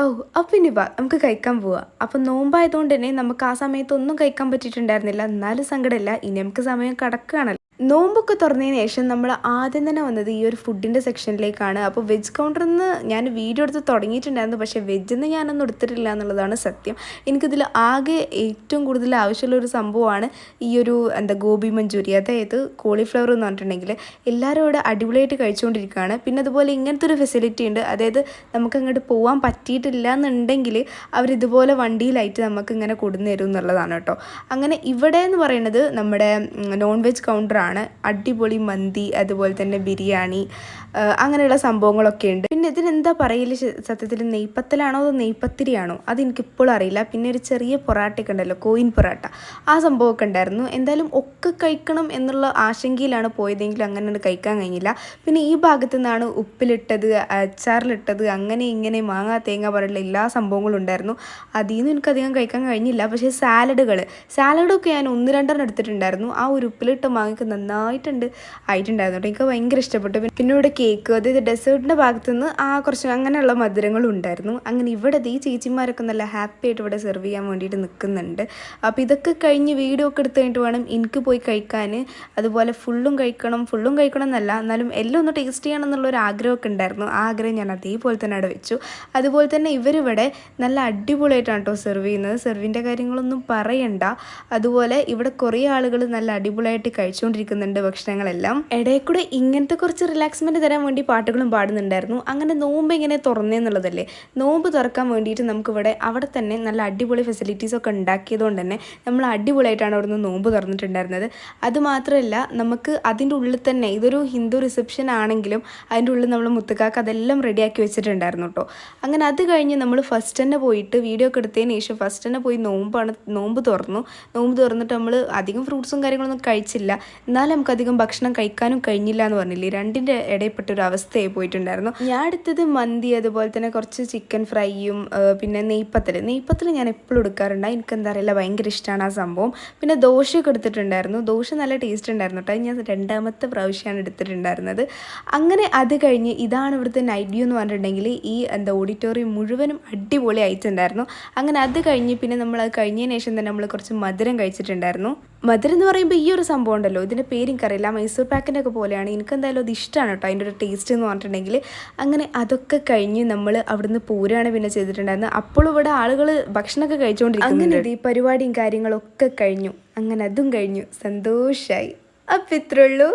ഓ അപ്പം ഇനി വാ നമുക്ക് കഴിക്കാൻ പോവാം. അപ്പം നോമ്പായതുകൊണ്ട് തന്നെ നമുക്ക് ആ സമയത്തൊന്നും കഴിക്കാൻ പറ്റിയിട്ടുണ്ടായിരുന്നില്ല. എന്നാലും സങ്കടമില്ല, ഇനി നമുക്ക് സമയം കിടക്കുകയാണല്ലോ. നോമ്പൊക്കെ തുറന്നതിന് ശേഷം നമ്മൾ ആദ്യം തന്നെ വന്നത് ഈ ഒരു ഫുഡിൻ്റെ സെക്ഷനിലേക്കാണ്. അപ്പോൾ വെജ് കൗണ്ടറിൽ നിന്ന് ഞാൻ വീഡിയോ എടുത്ത് തുടങ്ങിയിട്ടുണ്ടായിരുന്നു, പക്ഷേ വെജിൽ നിന്ന് ഞാനൊന്നും എടുത്തിട്ടില്ല എന്നുള്ളതാണ് സത്യം. എനിക്കിതിൽ ആകെ ഏറ്റവും കൂടുതൽ ആവശ്യമുള്ള ഒരു സംഭവമാണ് ഈ ഒരു ഗോബി മഞ്ചൂരി, അതായത് കോളിഫ്ലവർ എന്ന് പറഞ്ഞിട്ടുണ്ടെങ്കിൽ എല്ലാവരും ഇവിടെ അടിപൊളിയായിട്ട് കഴിച്ചുകൊണ്ടിരിക്കുകയാണ്. പിന്നെ അതുപോലെ ഇങ്ങനത്തെ ഒരു ഫെസിലിറ്റി ഉണ്ട്, അതായത് നമുക്ക് അങ്ങോട്ട് പോകാൻ പറ്റിയിട്ടില്ല എന്നുണ്ടെങ്കിൽ അവരിതുപോലെ വണ്ടിയിലായിട്ട് നമുക്ക് ഇങ്ങനെ കൊടുന്നു തരും എന്നുള്ളതാണ് കേട്ടോ. അങ്ങനെ ഇവിടെ എന്ന് പറയുന്നത് നമ്മുടെ നോൺ വെജ് കൗണ്ടറാണ്. അടിപൊളി മന്തി, അതുപോലെ തന്നെ ബിരിയാണി, അങ്ങനെയുള്ള സംഭവങ്ങളൊക്കെ ഉണ്ട്. പിന്നെ ഇതിനെന്താ പറയല് സത്യത്തിൽ, നെയ്പ്പത്തലാണോ അതോ നെയ്പ്പത്തിരിയാണോ അതെനിക്കിപ്പോഴും അറിയില്ല. പിന്നെ ഒരു ചെറിയ പൊറാട്ടയൊക്കെ ഉണ്ടല്ലോ, കോയിൻ പൊറാട്ട, ആ സംഭവമൊക്കെ ഉണ്ടായിരുന്നു. എന്തായാലും ഒക്കെ കഴിക്കണം എന്നുള്ള ആശങ്കയിലാണ് പോയതെങ്കിലും അങ്ങനെ കഴിക്കാൻ കഴിഞ്ഞില്ല. പിന്നെ ഈ ഭാഗത്തു നിന്നാണ് ഉപ്പിലിട്ടത്, അച്ചാറിലിട്ടത്, അങ്ങനെ ഇങ്ങനെ മാങ്ങ തേങ്ങ പോലുള്ള എല്ലാ സംഭവങ്ങളും ഉണ്ടായിരുന്നു. അതിൽ നിന്ന് എനിക്കധികം കഴിക്കാൻ കഴിഞ്ഞില്ല. പക്ഷേ സാലഡൊക്കെ ഞാൻ 1-2 എടുത്തിട്ടുണ്ടായിരുന്നു. ആ ഒരു ഉപ്പിലിട്ട മാങ്ങയ്ക്ക് നന്നായിട്ടുണ്ട് ആയിട്ടുണ്ടായിരുന്നു കേട്ടോ. എനിക്ക് ഭയങ്കര ഇഷ്ടപ്പെട്ടു. പിന്നെ ഇവിടെ കേക്ക്, അതായത് ഡെസേർട്ടിൻ്റെ ഭാഗത്തുനിന്ന് കുറച്ച് അങ്ങനെയുള്ള മധുരങ്ങളും ഉണ്ടായിരുന്നു. അങ്ങനെ ഇവിടെ ഈ ചേച്ചിമാരൊക്കെ നല്ല ഹാപ്പി ആയിട്ട് ഇവിടെ സെർവ് ചെയ്യാൻ വേണ്ടിയിട്ട് നിൽക്കുന്നുണ്ട്. അപ്പോൾ ഇതൊക്കെ കഴിഞ്ഞ് വീഡിയോ ഒക്കെ എടുത്ത് കഴിഞ്ഞിട്ട് വേണം എനിക്ക് പോയി കഴിക്കാൻ. അതുപോലെ ഫുള്ളും കഴിക്കണം എന്നല്ല, എന്നാലും എല്ലാം ഒന്ന് ടേസ്റ്റ് ചെയ്യണം എന്നുള്ളൊരു ആഗ്രഹമൊക്കെ ഉണ്ടായിരുന്നു. ആ ആഗ്രഹം ഞാൻ അതേപോലെ തന്നെ അവിടെ വെച്ചു. അതുപോലെ തന്നെ ഇവരിവിടെ നല്ല അടിപൊളിയായിട്ടാണ് കേട്ടോ സെർവ് ചെയ്യുന്നത്. സെർവിൻ്റെ കാര്യങ്ങളൊന്നും പറയണ്ട. അതുപോലെ ഇവിടെ കുറേ ആളുകൾ നല്ല അടിപൊളിയായിട്ട് കഴിച്ചുകൊണ്ടിരിക്കുന്നുണ്ട് ഭക്ഷണങ്ങളെല്ലാം. ഇടയിൽ കൂടെ ഇങ്ങനത്തെ കുറച്ച് റിലാക്സ്മെൻറ്റ് തരാൻ വേണ്ടി പാട്ടുകളും പാടുന്നുണ്ടായിരുന്നു. അങ്ങനെ നോമ്പ് ഇങ്ങനെ തുറന്നേന്നുള്ളതല്ലേ, നോമ്പ് തുറക്കാൻ വേണ്ടിയിട്ട് നമുക്കിവിടെ അവിടെ തന്നെ നല്ല അടിപൊളി ഫെസിലിറ്റീസൊക്കെ ഉണ്ടാക്കിയതുകൊണ്ട് തന്നെ നമ്മൾ അടിപൊളിയായിട്ടാണ് അവിടെ നിന്ന് നോമ്പ് തുറന്നിട്ടുണ്ടായിരുന്നത്. അതുമാത്രമല്ല, നമുക്ക് അതിൻ്റെ ഉള്ളിൽ തന്നെ ഇതൊരു ഹിന്ദു റിസപ്ഷൻ ആണെങ്കിലും അതിൻ്റെ ഉള്ളിൽ നമ്മൾ മുത്തുക്കാക്ക് അതെല്ലാം റെഡിയാക്കി വെച്ചിട്ടുണ്ടായിരുന്നു കേട്ടോ. അങ്ങനെ അത് കഴിഞ്ഞ് നമ്മൾ ഫസ്റ്റ് തന്നെ പോയിട്ട് വീഡിയോ ഒക്കെ എടുത്തതിന് ശേഷം ഫസ്റ്റ് തന്നെ പോയി നോമ്പ് തുറന്നിട്ട് നമ്മൾ അധികം ഫ്രൂട്ട്സും കാര്യങ്ങളൊന്നും കഴിച്ചില്ല. എന്നാലും നമുക്കധികം ഭക്ഷണം കഴിക്കാനും കഴിഞ്ഞില്ല എന്ന് പറഞ്ഞില്ലേ, രണ്ടിൻ്റെ ഇടയിൽപ്പെട്ടൊരു അവസ്ഥയായി പോയിട്ടുണ്ടായിരുന്നു. ഞാൻ എടുത്തത് മന്തി, അതുപോലെ തന്നെ കുറച്ച് ചിക്കൻ ഫ്രൈയും പിന്നെ നെയ്പ്പത്തൽ ഞാൻ എപ്പോഴും എടുക്കാറുണ്ട്. എനിക്ക് എന്താ അറിയില്ല, ഭയങ്കര ഇഷ്ടമാണ് ആ സംഭവം. പിന്നെ ദോശയൊക്കെ എടുത്തിട്ടുണ്ടായിരുന്നു. ദോശ നല്ല ടേസ്റ്റ് ഉണ്ടായിരുന്നു കേട്ടോ. ഞാൻ 2ാമത്തെ പ്രാവശ്യമാണ് എടുത്തിട്ടുണ്ടായിരുന്നത്. അങ്ങനെ അത് കഴിഞ്ഞ് ഇതാണ് ഇവിടുത്തെ നൈറ്റ് വ്യൂ എന്ന് പറഞ്ഞിട്ടുണ്ടെങ്കിൽ ഈ ഓഡിറ്റോറിയം മുഴുവനും അടിപൊളി ആയിട്ടുണ്ടായിരുന്നു. അങ്ങനെ അത് കഴിഞ്ഞ് പിന്നെ നമ്മൾ അത് കഴിഞ്ഞതിന് ശേഷം തന്നെ നമ്മൾ കുറച്ച് മധുരം കഴിച്ചിട്ടുണ്ടായിരുന്നു. മധുരം എന്ന് പറയുമ്പോൾ ഈ ഒരു സംഭവം ഉണ്ടല്ലോ, ഇതിൻ്റെ പേര് എനിക്കറിയില്ല, മൈസൂർ പാക്കിൻ്റെ ഒക്കെ പോലെയാണ്. എനിക്ക് എന്തായാലും അത് ഇഷ്ടമാണ് കേട്ടോ, അതിൻ്റെ ഒരു ടേസ്റ്റ് എന്ന് പറഞ്ഞിട്ടുണ്ടെങ്കിൽ. അങ്ങനെ അതൊക്കെ കഴിഞ്ഞ് നമ്മൾ അവിടുന്ന് പോരുകയാണ് പിന്നെ ചെയ്തിട്ടുണ്ടായിരുന്നത്. അപ്പോഴും ഇവിടെ ആളുകൾ ഭക്ഷണമൊക്കെ കഴിച്ചുകൊണ്ടിരിക്കുന്നു. അങ്ങനെ ഈ പരിപാടിയും കാര്യങ്ങളൊക്കെ കഴിഞ്ഞു. അങ്ങനെ അതും കഴിഞ്ഞു, സന്തോഷമായി. അപ്പം ഇത്രയുള്ളൂ.